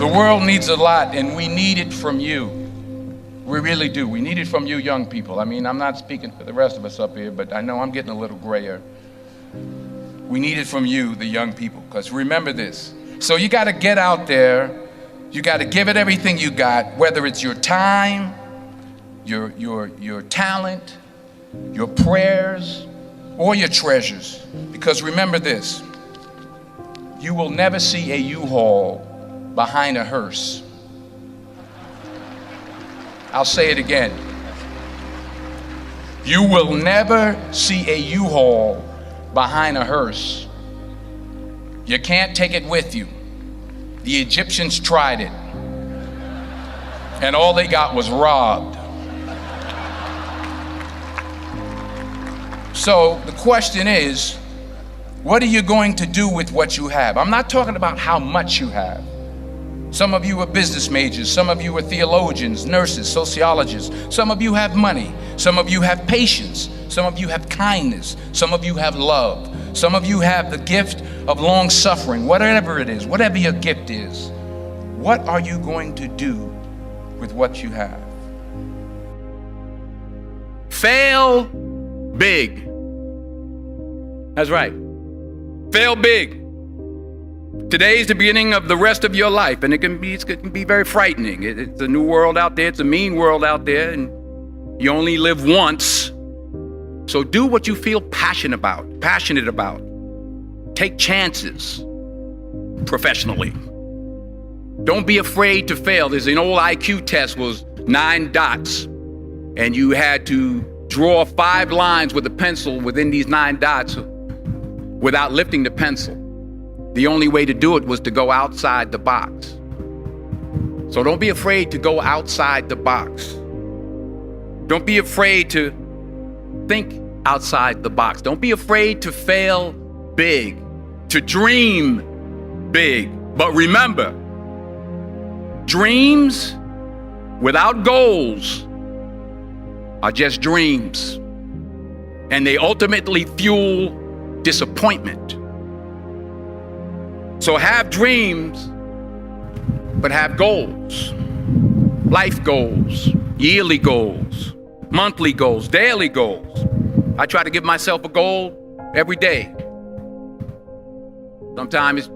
The world needs a lot, and we need it from you. We really do. We need it from you young people. I mean, I'm not speaking for the rest of us up here, but I know I'm getting a little grayer. We need it from you, the young people, because remember this. So you got to get out there. You got to give it everything you got, whether it's your time, your talent, your prayers, or your treasures. Because remember this, you will never see a U-Haul behind a hearse. I'll say it again. You will never see a U-Haul behind a hearse. You can't take it with you. The Egyptians tried it, and all they got was robbed. So the question is, what are you going to do with what you have? I'm not talking about how much you have. Some of you are business majors, some of you are theologians, nurses, sociologists. Some of you have money, some of you have patience, some of you have kindness, some of you have love, some of you have the gift of long suffering. Whatever it is, whatever your gift is, what are you going to do with what you have? Fail big. That's right. Fail big. Today's the beginning of the rest of your life, and it can be very frightening. It's a new world out there. It's a mean world out there, and you only live once. So do what you feel passionate about. Take chances professionally. Don't be afraid to fail. There's an old IQ test, was 9 dots, and you had to draw 5 lines with a pencil within these 9 dots without lifting the pencil. The only way to do it was to go outside the box. So don't be afraid to go outside the box. Don't be afraid to think outside the box. Don't be afraid to fail big, to dream big. But remember, dreams without goals are just dreams, and they ultimately fuel disappointment. So have dreams, but have goals. Life goals, yearly goals, monthly goals, daily goals. I try to give myself a goal every day. Sometimes it's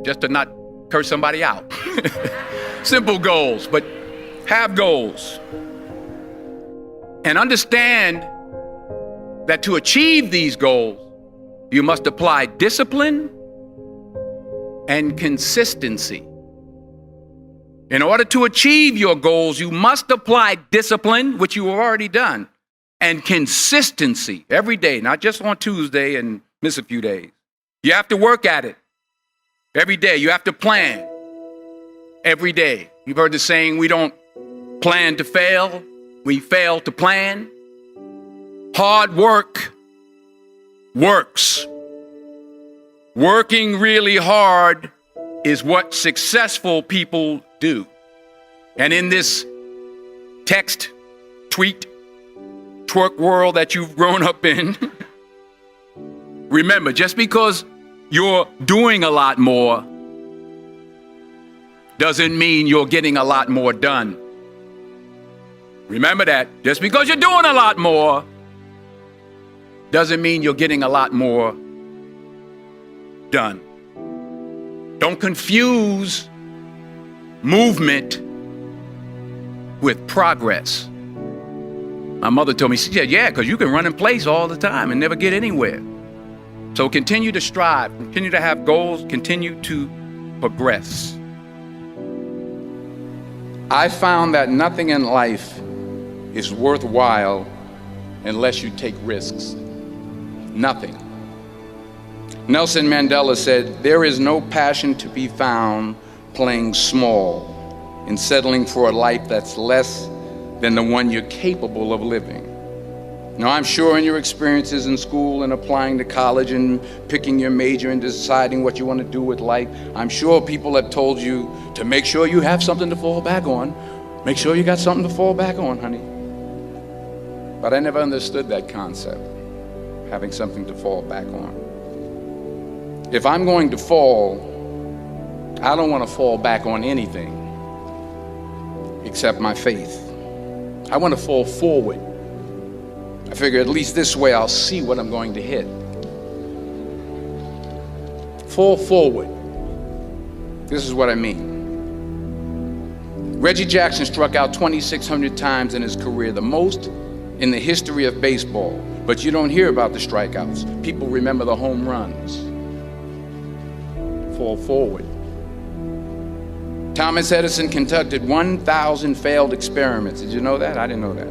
just to not curse somebody out. Simple goals, but have goals. And understand that to achieve these goals, you must apply discipline and consistency. In order to achieve your goals, you must apply discipline, which you have already done, and consistency every day, not just on Tuesday and miss a few days. You have to work at it every day. You have to plan every day. You've heard the saying, we don't plan to fail, we fail to plan. Hard work works. Working really hard is what successful people do. And in this text, tweet, twerk world that you've grown up in, remember, just because you're doing a lot more doesn't mean you're getting a lot more done. Remember that. Just because you're doing a lot more doesn't mean you're getting a lot more done. Don't confuse movement with progress. My mother told me, she said, yeah, because you can run in place all the time and never get anywhere. So continue to strive, continue to have goals, continue to progress. I found that nothing in life is worthwhile unless you take risks. Nothing. Nelson Mandela said, there is no passion to be found playing small and settling for a life that's less than the one you're capable of living. Now, I'm sure in your experiences in school and applying to college and picking your major and deciding what you want to do with life, I'm sure people have told you to make sure you have something to fall back on. Make sure you got something to fall back on, honey. But I never understood that concept, having something to fall back on. If I'm going to fall, I don't want to fall back on anything except my faith. I want to fall forward. I figure at least this way I'll see what I'm going to hit. Fall forward. This is what I mean. Reggie Jackson struck out 2,600 times in his career, the most in the history of baseball. But you don't hear about the strikeouts. People remember the home runs. Fall forward. Thomas Edison conducted 1,000 failed experiments. Did you know that? I didn't know that.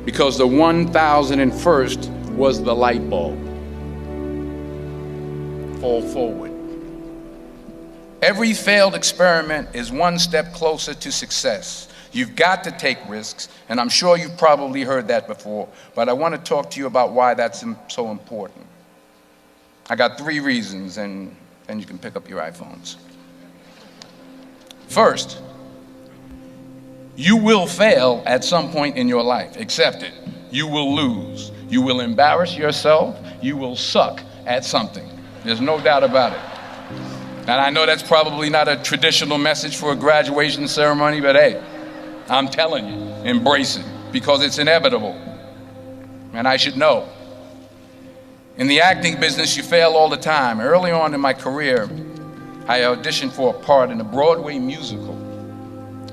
Because the 1,001st was the light bulb. Fall forward. Every failed experiment is one step closer to success. You've got to take risks, and I'm sure you've probably heard that before, but I want to talk to you about why that's so important. I got 3 reasons, and then you can pick up your iPhones. First, you will fail at some point in your life. Accept it. You will lose. You will embarrass yourself. You will suck at something. There's no doubt about it. And I know that's probably not a traditional message for a graduation ceremony, but hey, I'm telling you, embrace it, because it's inevitable. And I should know. In the acting business, you fail all the time. Early on in my career, I auditioned for a part in a Broadway musical.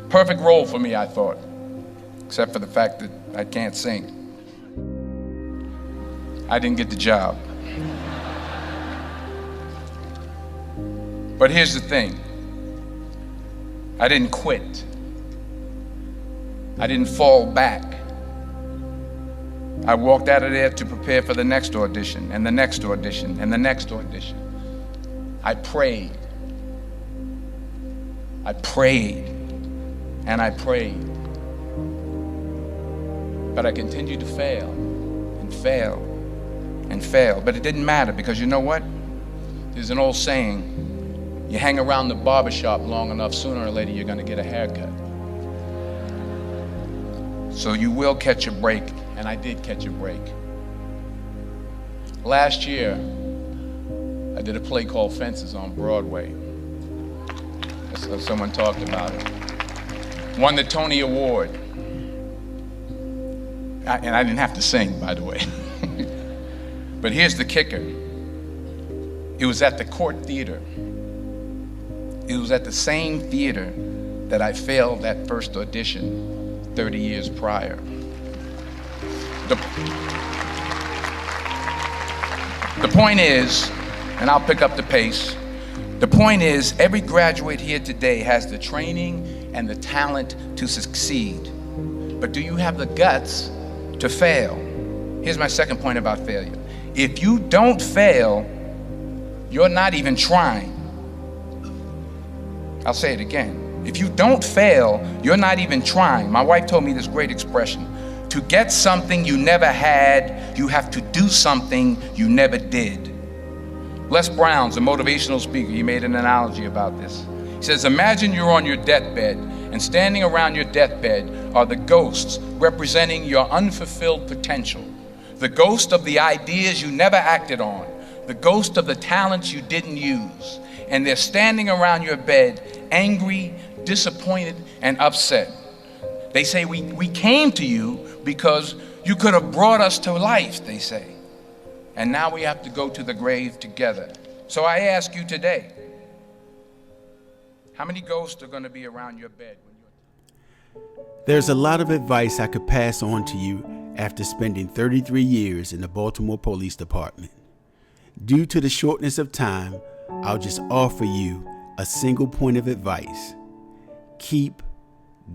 Perfect role for me, I thought, except for the fact that I can't sing. I didn't get the job. But here's the thing. I didn't quit. I didn't fall back. I walked out of there to prepare for the next audition, and the next audition, and the next audition. I prayed. I prayed, and I prayed. But I continued to fail, and fail, and fail. But it didn't matter, because you know what? There's an old saying, you hang around the barbershop long enough, sooner or later you're going to get a haircut. So you will catch a break, and I did catch a break. Last year, I did a play called Fences on Broadway. Someone talked about it. Won the Tony Award. And I didn't have to sing, by the way. But here's the kicker. It was at the Court Theater. It was at the same theater that I failed that first audition 30 years prior. The point is, and I'll pick up the pace, the point is, every graduate here today has the training and the talent to succeed. But do you have the guts to fail? Here's my second point about failure. If you don't fail, you're not even trying. I'll say it again. If you don't fail, you're not even trying. My wife told me this great expression. To get something you never had, you have to do something you never did. Les Brown's a motivational speaker. He made an analogy about this. He says, imagine you're on your deathbed, and standing around your deathbed are the ghosts representing your unfulfilled potential. The ghost of the ideas you never acted on. The ghost of the talents you didn't use. And they're standing around your bed, angry, disappointed, and upset. They say, we came to you because you could have brought us to life, they say. And now we have to go to the grave together. So I ask you today, how many ghosts are going to be around your bed when you're... There's a lot of advice I could pass on to you after spending 33 years in the Baltimore Police Department. Due to the shortness of time, I'll just offer you a single point of advice. Keep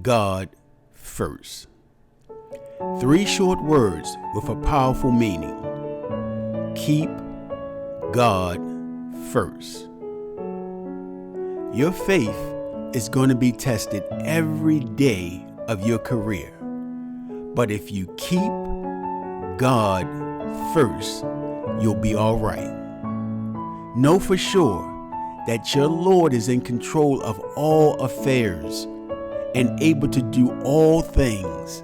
God first. 3 short words with a powerful meaning. Keep God first. Your faith is going to be tested every day of your career. But if you keep God first, you'll be all right. Know for sure that your Lord is in control of all affairs and able to do all things.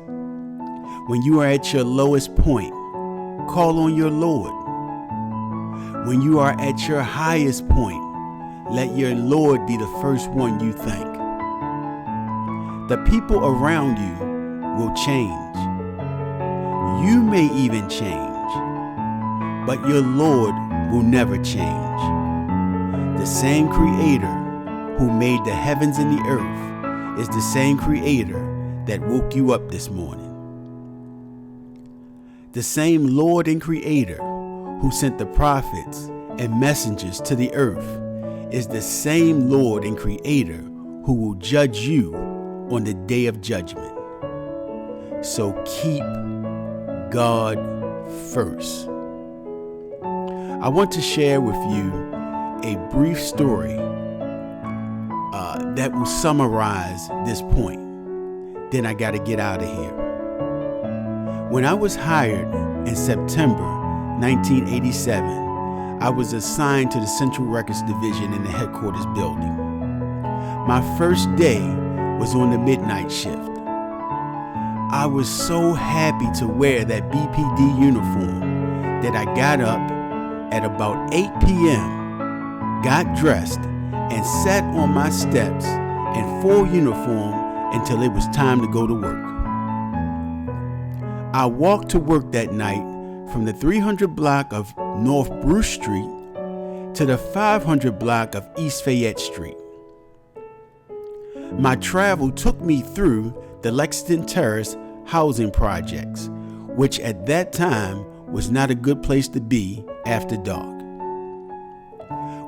When you are at your lowest point, call on your Lord. When you are at your highest point, let your Lord be the first one you thank. The people around you will change. You may even change, but your Lord will never change. The same Creator who made the heavens and the earth is the same Creator that woke you up this morning. The same Lord and Creator who sent the prophets and messengers to the earth is the same Lord and Creator who will judge you on the day of judgment. So keep God first. I want to share with you a brief story that will summarize this point. Then I got to get out of here. When I was hired in September 1987, I was assigned to the Central Records Division in the headquarters building. My first day was on the midnight shift. I was so happy to wear that BPD uniform that I got up at about 8 p.m., got dressed, and sat on my steps in full uniform until it was time to go to work. I walked to work that night from the 300 block of North Bruce Street to the 500 block of East Fayette Street. My travel took me through the Lexington Terrace housing projects, which at that time was not a good place to be after dark.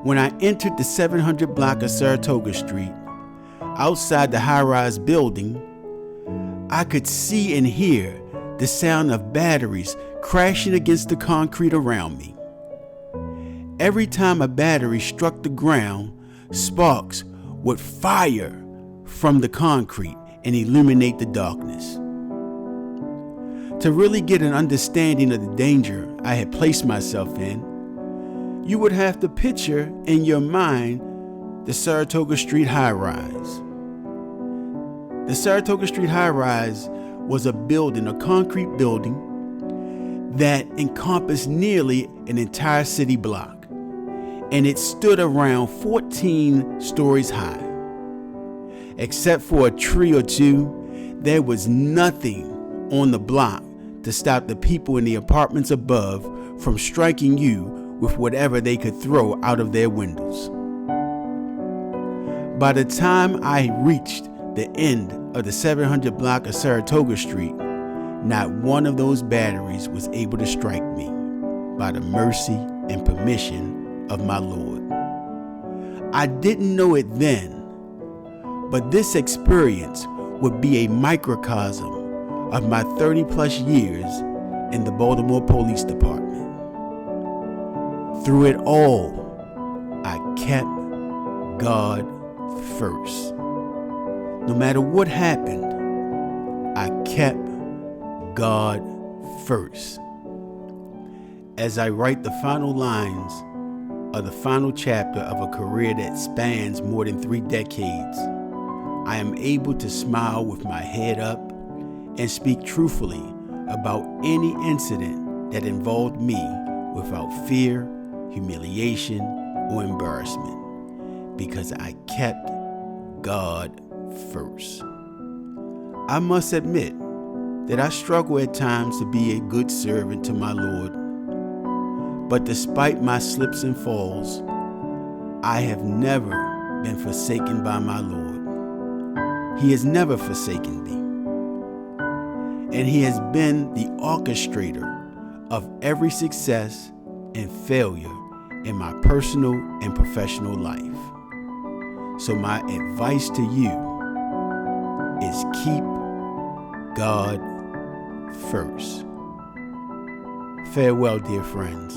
When I entered the 700 block of Saratoga Street, outside the high-rise building, I could see and hear the sound of batteries crashing against the concrete around me. Every time a battery struck the ground, sparks would fire from the concrete and illuminate the darkness. To really get an understanding of the danger I had placed myself in, you would have to picture in your mind the Saratoga Street high-rise. The Saratoga Street high-rise was a building, a concrete building that encompassed nearly an entire city block, and it stood around 14 stories high. Except for a tree or two, there was nothing on the block to stop the people in the apartments above from striking you with whatever they could throw out of their windows. By the time I reached the end of the 700 block of Saratoga Street, not one of those batteries was able to strike me by the mercy and permission of my Lord. I didn't know it then, but this experience would be a microcosm of my 30 plus years in the Baltimore Police Department. Through it all, I kept God first. No matter what happened, I kept God first. As I write the final lines of the final chapter of a career that spans more than 3 decades, I am able to smile with my head up and speak truthfully about any incident that involved me without fear, humiliation, or embarrassment, because I kept God first. I must admit that I struggle at times to be a good servant to my Lord, but despite my slips and falls, I have never been forsaken by my Lord. He has never forsaken me, and He has been the orchestrator of every success and failure in my personal and professional life. So my advice to you is keep God first. Farewell, dear friends.